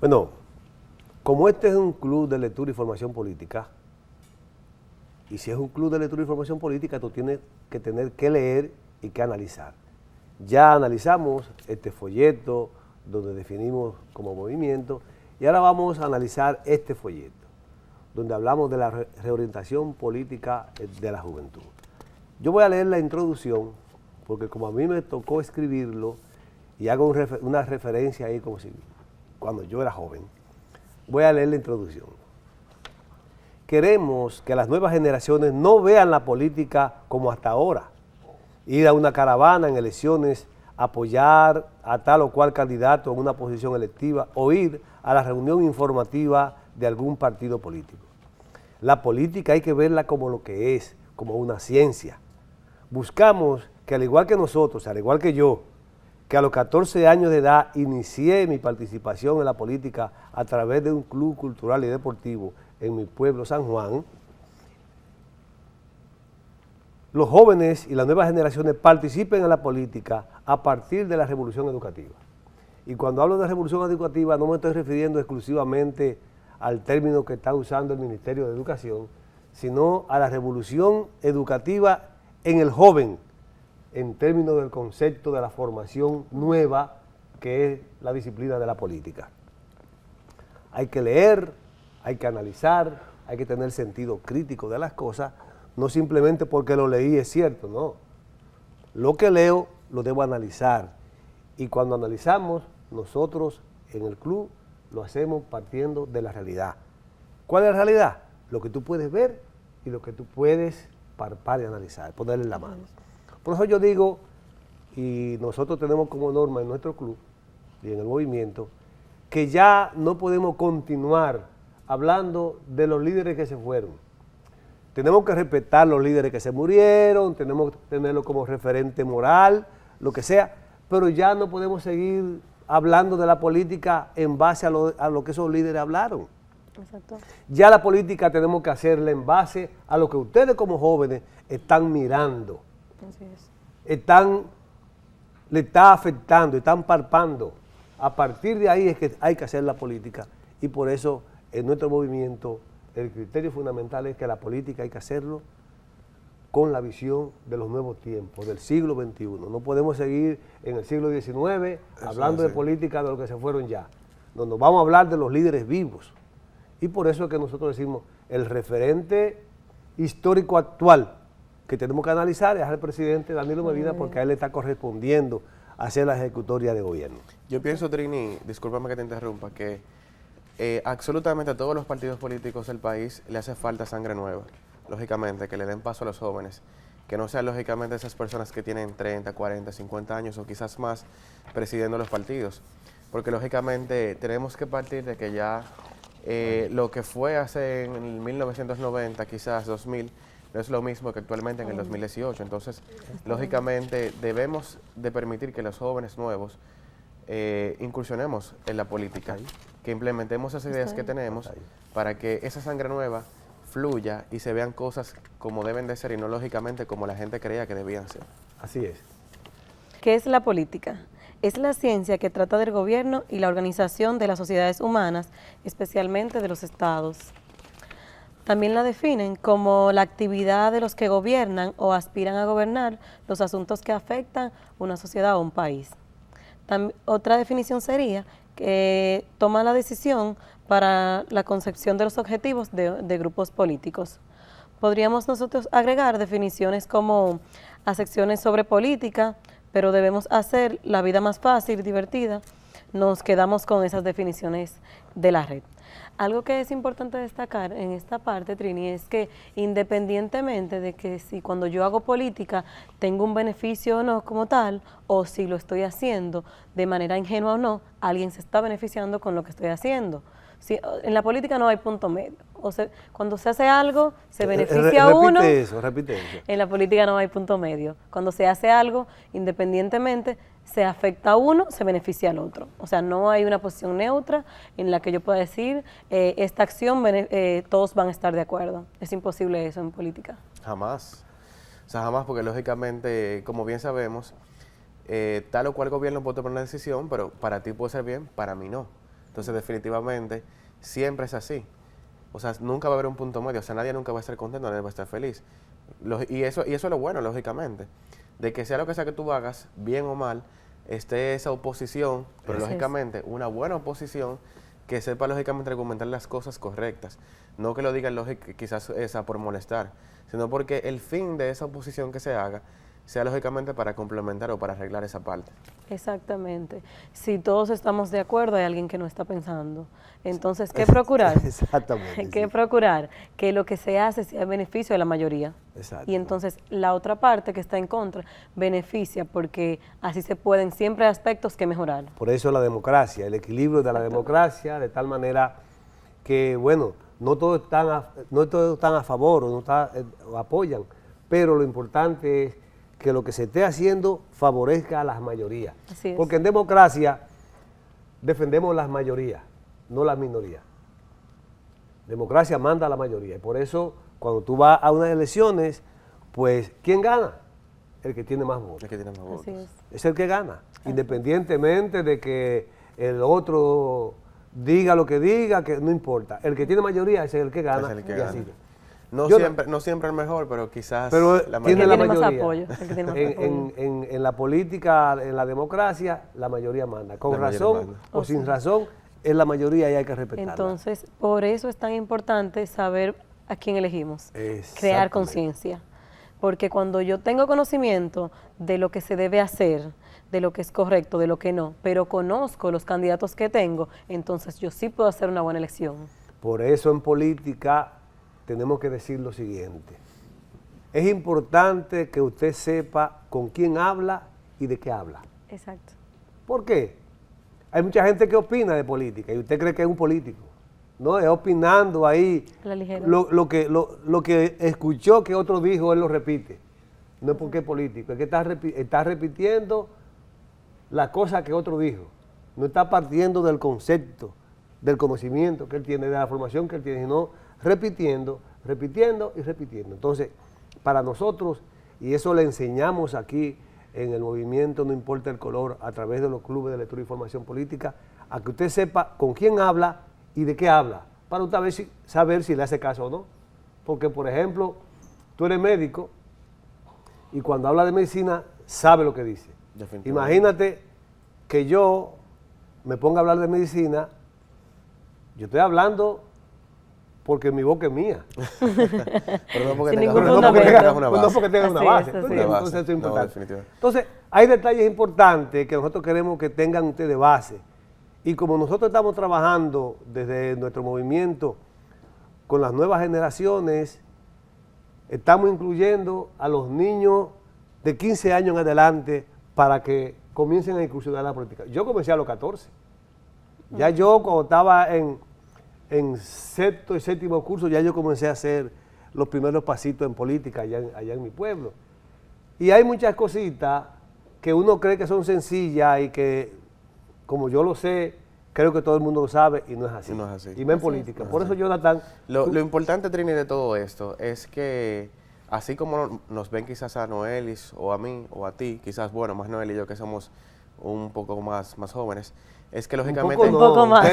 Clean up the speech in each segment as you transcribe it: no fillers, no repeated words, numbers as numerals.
Bueno, como este es un club de lectura y formación política, y si es un club de lectura y formación política, tú tienes que tener que leer y que analizar. Ya analizamos este folleto donde definimos como movimiento y ahora vamos a analizar este folleto donde hablamos de la reorientación política de la juventud. Yo voy a leer la introducción porque como a mí me tocó escribirlo y hago una referencia ahí como si cuando yo era joven, voy a leer la introducción. Queremos que las nuevas generaciones no vean la política como hasta ahora, ir a una caravana en elecciones, apoyar a tal o cual candidato en una posición electiva o ir a la reunión informativa de algún partido político. La política hay que verla como lo que es, como una ciencia. Buscamos que al igual que nosotros, al igual que yo, que a los 14 años de edad inicié mi participación en la política a través de un club cultural y deportivo en mi pueblo San Juan, los jóvenes y las nuevas generaciones participen en la política a partir de la revolución educativa. Y cuando hablo de revolución educativa no me estoy refiriendo exclusivamente al término que está usando el Ministerio de Educación, sino a la revolución educativa en el joven, en términos del concepto de la formación nueva que es la disciplina de la política. Hay que leer, hay que analizar, hay que tener sentido crítico de las cosas, no simplemente porque lo leí es cierto, no. Lo que leo lo debo analizar y cuando analizamos nosotros en el club lo hacemos partiendo de la realidad. ¿Cuál es la realidad? Lo que tú puedes ver y lo que tú puedes palpar y analizar, ponerle en la mano. Por eso yo digo, y nosotros tenemos como norma en nuestro club y en el movimiento, que ya no podemos continuar hablando de los líderes que se fueron. Tenemos que respetar los líderes que se murieron, tenemos que tenerlo como referente moral, lo que sea, pero ya no podemos seguir hablando de la política en base a lo que esos líderes hablaron. Exacto. Ya la política tenemos que hacerla en base a lo que ustedes como jóvenes están mirando. Así es. Le está afectando, están palpando. A partir de ahí es que hay que hacer la política y por eso en nuestro movimiento el criterio fundamental es que la política hay que hacerlo con la visión de los nuevos tiempos, del siglo XXI. No podemos seguir en el siglo XIX hablando de política de lo que se fueron ya. No, nos vamos a hablar de los líderes vivos. Y por eso es que nosotros decimos el referente histórico actual que tenemos que analizar es al presidente Danilo Medina porque a él le está correspondiendo hacer la ejecutoria de gobierno. Yo pienso, Trini, discúlpame que te interrumpa, que absolutamente a todos los partidos políticos del país le hace falta sangre nueva, lógicamente, que le den paso a los jóvenes, que no sean lógicamente esas personas que tienen 30, 40, 50 años o quizás más presidiendo los partidos, porque lógicamente tenemos que partir de que ya lo que fue hace en 1990, quizás 2000, no es lo mismo que actualmente en el 2018. Entonces, lógicamente, debemos de permitir que los jóvenes nuevos incursionemos en la política, que implementemos esas ideas que tenemos para que esa sangre nueva fluya y se vean cosas como deben de ser y no lógicamente como la gente creía que debían ser. Así es. ¿Qué es la política? Es la ciencia que trata del gobierno y la organización de las sociedades humanas, especialmente de los estados. También la definen como la actividad de los que gobiernan o aspiran a gobernar los asuntos que afectan una sociedad o un país. Otra definición sería que toma la decisión para la concepción de los objetivos de grupos políticos. Podríamos nosotros agregar definiciones como a secciones sobre política, pero debemos hacer la vida más fácil y divertida. Nos quedamos con esas definiciones de la red. Algo que es importante destacar en esta parte, Trini, es que independientemente de que si cuando yo hago política tengo un beneficio o no como tal, o si lo estoy haciendo de manera ingenua o no, alguien se está beneficiando con lo que estoy haciendo. Si, en la política no hay punto medio. O sea, cuando se hace algo, se beneficia a uno. Repite eso. En la política no hay punto medio. Cuando se hace algo, independientemente, se afecta a uno, se beneficia al otro. O sea, no hay una posición neutra en la que yo pueda decir, esta acción, todos van a estar de acuerdo. Es imposible eso en política. Jamás. O sea, jamás, porque lógicamente, como bien sabemos, tal o cual gobierno puede tomar una decisión, pero para ti puede ser bien, para mí no. Entonces, definitivamente, siempre es así. O sea, nunca va a haber un punto medio. O sea, nadie nunca va a estar contento, nadie va a estar feliz. Y eso es lo bueno, lógicamente. De que sea lo que sea que tú hagas, bien o mal, esté esa oposición, pero Así lógicamente una buena oposición que sepa lógicamente argumentar las cosas correctas. No que lo digan quizás esa por molestar, sino porque el fin de esa oposición que se haga sea lógicamente para complementar o para arreglar esa parte. Exactamente. Si todos estamos de acuerdo, hay alguien que no está pensando. Entonces, ¿qué procurar? Exactamente. ¿Qué sí. procurar? Que lo que se hace sea en beneficio de la mayoría. Exacto. Y entonces la otra parte que está en contra beneficia porque así se pueden siempre aspectos que mejorar. Por eso la democracia, el equilibrio de la democracia, de tal manera que, bueno, no todos están a favor o apoyan, pero lo importante es que lo que se esté haciendo favorezca a las mayorías. Así es. Porque en democracia defendemos las mayorías, no las minorías. Democracia manda a la mayoría. Y por eso, cuando tú vas a unas elecciones, pues, ¿quién gana? El que tiene más votos. Es que tiene más votos. Así es. Es el que gana, independientemente de que el otro diga lo que diga, que no importa. El que tiene mayoría es el que gana. Es el que y gana. así. No Yo siempre el mejor, pero quizás Pero la tiene El la que tiene más mayoría. apoyo, el que tiene más apoyo. En la política, en la democracia, la mayoría manda. Con La mayoría razón manda. o sin razón, es la mayoría y hay que respetarla. Entonces, por eso es tan importante saber a quién elegimos, crear Exactamente. conciencia. Porque cuando yo tengo conocimiento de lo que se debe hacer, de lo que es correcto, de lo que no, pero conozco los candidatos que tengo, entonces yo sí puedo hacer una buena elección. Por eso en política tenemos que decir lo siguiente. Es importante que usted sepa con quién habla y de qué habla. Exacto. ¿Por qué? Hay mucha gente que opina de política y usted cree que es un político. No, es opinando ahí. A la ligera. Lo que escuchó que otro dijo, él lo repite. No es porque es político, es que está repitiendo la cosa que otro dijo. No está partiendo del concepto, del conocimiento que él tiene, de la formación que él tiene, sino repitiendo y repitiendo. Entonces, para nosotros, y eso le enseñamos aquí en el movimiento No Importa el Color, a través de los clubes de lectura y formación política, a que usted sepa con quién habla y de qué habla, para usted saber si le hace caso o no. Porque, por ejemplo, tú eres médico y cuando habla de medicina, sabe lo que dice. Definitivamente. Imagínate que yo me ponga a hablar de medicina, yo estoy hablando porque mi boca es mía. Pero no porque Sin tengas ningún una- fundamento. tengas una No base. porque tenga una Así base. es, ¿tú así entiendes? es. Entonces eso es No, importante. definitivamente. Entonces, hay detalles importantes que nosotros queremos que tengan ustedes de base. Y como nosotros estamos trabajando desde nuestro movimiento con las nuevas generaciones, estamos incluyendo a los niños de 15 años en adelante para que comiencen a incursionar en la política. Yo comencé a los 14. Ya yo cuando estaba en sexto y séptimo curso, ya yo comencé a hacer los primeros pasitos en política allá en mi pueblo. Y hay muchas cositas que uno cree que son sencillas y que, como yo lo sé, creo que todo el mundo lo sabe y no es así. Y no es así. Y más en Así política. es. Por eso, Jonathan, Lo importante, Trini, de todo esto es que así como nos ven quizás a Noelis o a mí o a ti, quizás, bueno, más Noel y yo que somos un poco más jóvenes, es que lógicamente... Un poco más.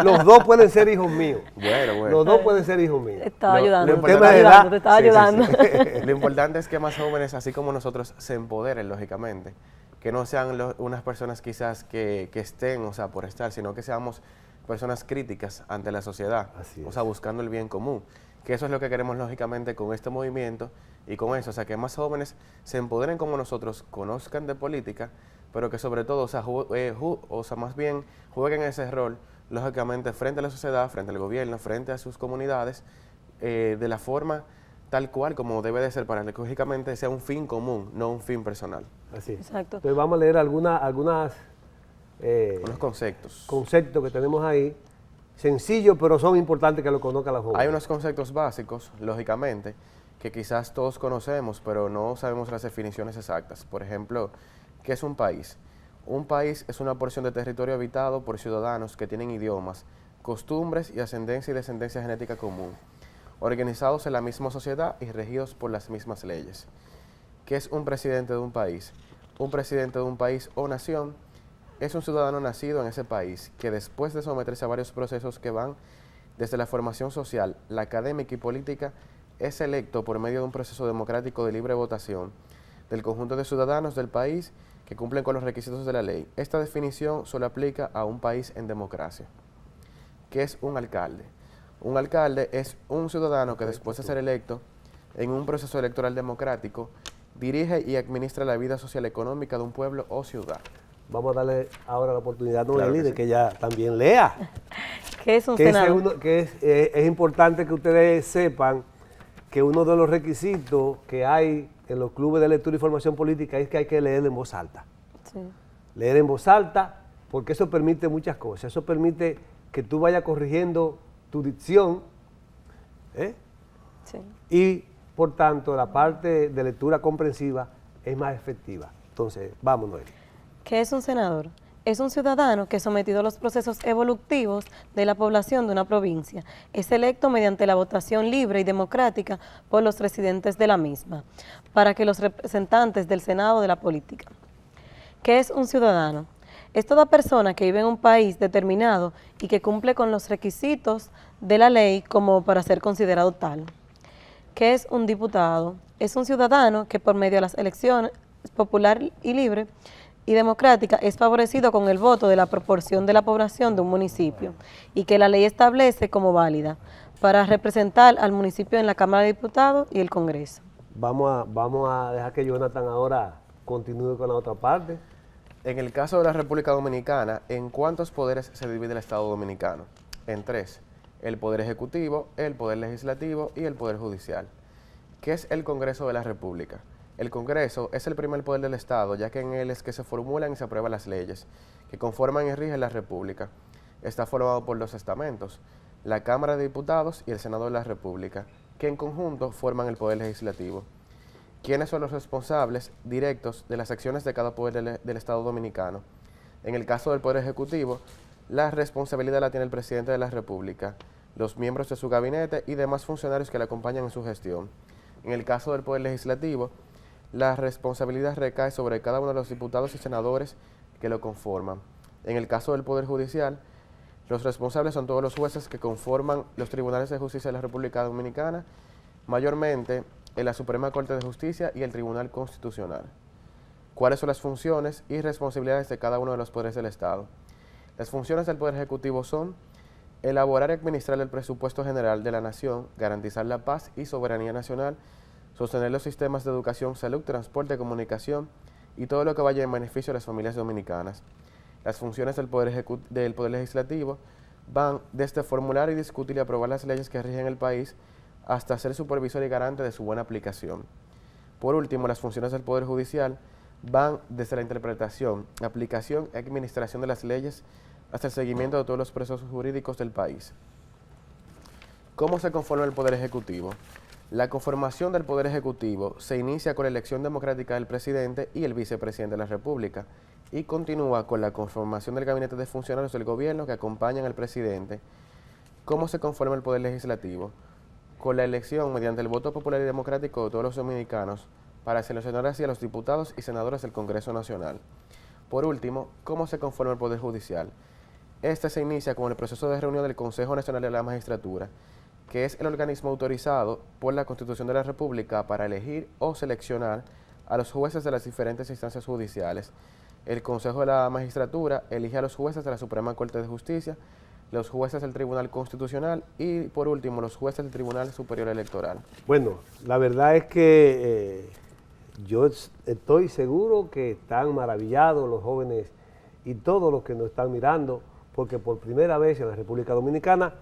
Los dos pueden ser hijos míos. Bueno. Los dos pueden ser hijos míos. Te estaba Lo- ayudando, lo te importante- estaba ayudando, te estaba Sí, sí, ayudando. Lo importante es que más jóvenes, así como nosotros, se empoderen, lógicamente. Que no sean unas personas quizás que estén, o sea, por estar, sino que seamos personas críticas ante la sociedad. Así O es. sea, buscando el bien común. Que eso es lo que queremos, lógicamente, con este movimiento y con eso. O sea, que más jóvenes se empoderen como nosotros, conozcan de política, pero que sobre todo, o sea, más bien jueguen ese rol, lógicamente, frente a la sociedad, frente al gobierno, frente a sus comunidades, de la forma tal cual como debe de ser para que lógicamente sea un fin común, no un fin personal. Así es. Exacto. Entonces vamos a leer algunos Unos conceptos. conceptos que tenemos ahí, sencillos, pero son importantes que lo conozcan las jóvenes. Hay unos conceptos básicos, lógicamente, que quizás todos conocemos, pero no sabemos las definiciones exactas. Por ejemplo, ¿qué es un país? Un país es una porción de territorio habitado por ciudadanos que tienen idiomas, costumbres y ascendencia y descendencia genética común, organizados en la misma sociedad y regidos por las mismas leyes. ¿Qué es un presidente de un país? Un presidente de un país o nación es un ciudadano nacido en ese país que después de someterse a varios procesos que van desde la formación social, la académica y política, es electo por medio de un proceso democrático de libre votación del conjunto de ciudadanos del país que cumplen con los requisitos de la ley. Esta definición solo aplica a un país en democracia. ¿Qué es un alcalde? Un alcalde es un ciudadano que después de ser electo en un proceso electoral democrático dirige y administra la vida social económica de un pueblo o ciudad. Vamos a darle ahora la oportunidad a Claro Noeli que de sí. que ella también lea. ¿Qué es un Que senador? es importante que ustedes sepan que uno de los requisitos que hay en los clubes de lectura y formación política es que hay que leer en voz alta. Sí. Leer en voz alta porque eso permite muchas cosas. Eso permite que tú vayas corrigiendo tu dicción, ¿eh? Sí. Y por tanto la parte de lectura comprensiva es más efectiva. Entonces, vamos, Noeli. ¿Qué es un senador? Es un ciudadano que, sometido a los procesos evolutivos de la población de una provincia, es electo mediante la votación libre y democrática por los residentes de la misma, para que los representantes del Senado de la política. ¿Qué es un ciudadano? Es toda persona que vive en un país determinado y que cumple con los requisitos de la ley como para ser considerado tal. ¿Qué es un diputado? Es un ciudadano que por medio de las elecciones popular y libre y democrática es favorecido con el voto de la proporción de la población de un municipio y que la ley establece como válida para representar al municipio en la Cámara de Diputados y el Congreso. Vamos a dejar que Jonathan ahora continúe con la otra parte. En el caso de la República Dominicana, ¿en cuántos poderes se divide el Estado Dominicano? En 3. El Poder Ejecutivo, el Poder Legislativo y el Poder Judicial. ¿Qué es el Congreso de la República? El Congreso es el primer poder del Estado, ya que en él es que se formulan y se aprueban las leyes que conforman y rigen la República. Está formado por 2 estamentos, la Cámara de Diputados y el Senado de la República, que en conjunto forman el Poder Legislativo. ¿Quiénes son los responsables directos de las acciones de cada poder del Estado Dominicano? En el caso del Poder Ejecutivo, la responsabilidad la tiene el Presidente de la República, los miembros de su gabinete y demás funcionarios que le acompañan en su gestión. En el caso del Poder Legislativo, la responsabilidad recae sobre cada uno de los diputados y senadores que lo conforman. En el caso del Poder Judicial, los responsables son todos los jueces que conforman los tribunales de justicia de la República Dominicana, mayormente en la Suprema Corte de Justicia y el Tribunal Constitucional. ¿Cuáles son las funciones y responsabilidades de cada uno de los poderes del Estado? Las funciones del Poder Ejecutivo son elaborar y administrar el presupuesto general de la nación, garantizar la paz y soberanía nacional, sostener los sistemas de educación, salud, transporte, comunicación y todo lo que vaya en beneficio de las familias dominicanas. Las funciones del Poder Legislativo van desde formular y discutir y aprobar las leyes que rigen el país hasta ser supervisor y garante de su buena aplicación. Por último, las funciones del Poder Judicial van desde la interpretación, aplicación y administración de las leyes hasta el seguimiento de todos los procesos jurídicos del país. ¿Cómo se conforma el Poder Ejecutivo? La conformación del Poder Ejecutivo se inicia con la elección democrática del presidente y el vicepresidente de la República y continúa con la conformación del gabinete de funcionarios del gobierno que acompañan al presidente. ¿Cómo se conforma el Poder Legislativo? Con la elección mediante el voto popular y democrático de todos los dominicanos para seleccionar así a los diputados y senadores del Congreso Nacional. Por último, ¿cómo se conforma el Poder Judicial? Este se inicia con el proceso de reunión del Consejo Nacional de la Magistratura, que es el organismo autorizado por la Constitución de la República para elegir o seleccionar a los jueces de las diferentes instancias judiciales. El Consejo de la Magistratura elige a los jueces de la Suprema Corte de Justicia, los jueces del Tribunal Constitucional y, por último, los jueces del Tribunal Superior Electoral. Bueno, la verdad es que yo estoy seguro que están maravillados los jóvenes y todos los que nos están mirando, porque por primera vez en la República Dominicana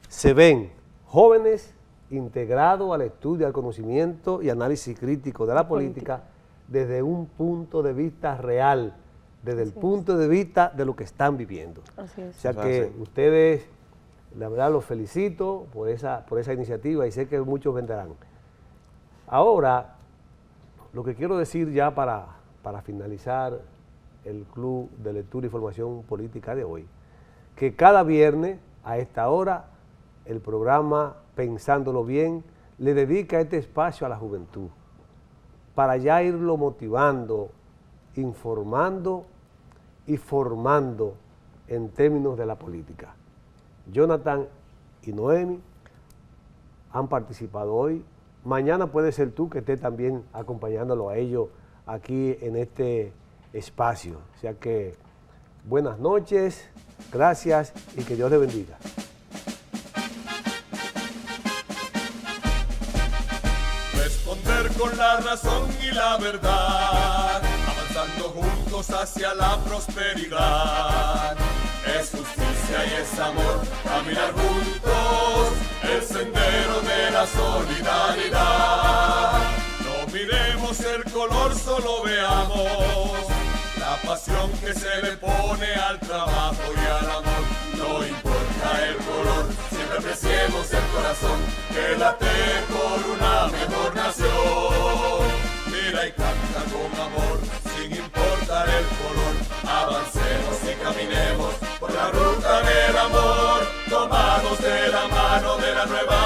se ven jóvenes integrados al estudio, al conocimiento y análisis crítico de la política desde un punto de vista real, desde el punto de vista de lo que están viviendo. Así es. O sea que ustedes, la verdad, los felicito por esa iniciativa y sé que muchos vendrán. Ahora, lo que quiero decir ya para finalizar el Club de Lectura y Formación Política de hoy, que cada viernes a esta hora el programa Pensándolo Bien le dedica este espacio a la juventud para ya irlo motivando, informando y formando en términos de la política. Jonathan y Noemi han participado hoy. Mañana puede ser tú que estés también acompañándolo a ellos aquí en este espacio. O sea que buenas noches, gracias y que Dios les bendiga. Responder con la razón y la verdad, avanzando juntos hacia la prosperidad. Es justicia y es amor, caminar juntos el sendero de la solidaridad. No miremos el color, solo veamos la pasión que se le pone al trabajo y al amor. No importa el color, siempre apreciemos el corazón que late por una mejor nación. Mira y canta con amor, sin importar el color. Avancemos y caminemos por la ruta del amor, tomados de la mano de la nueva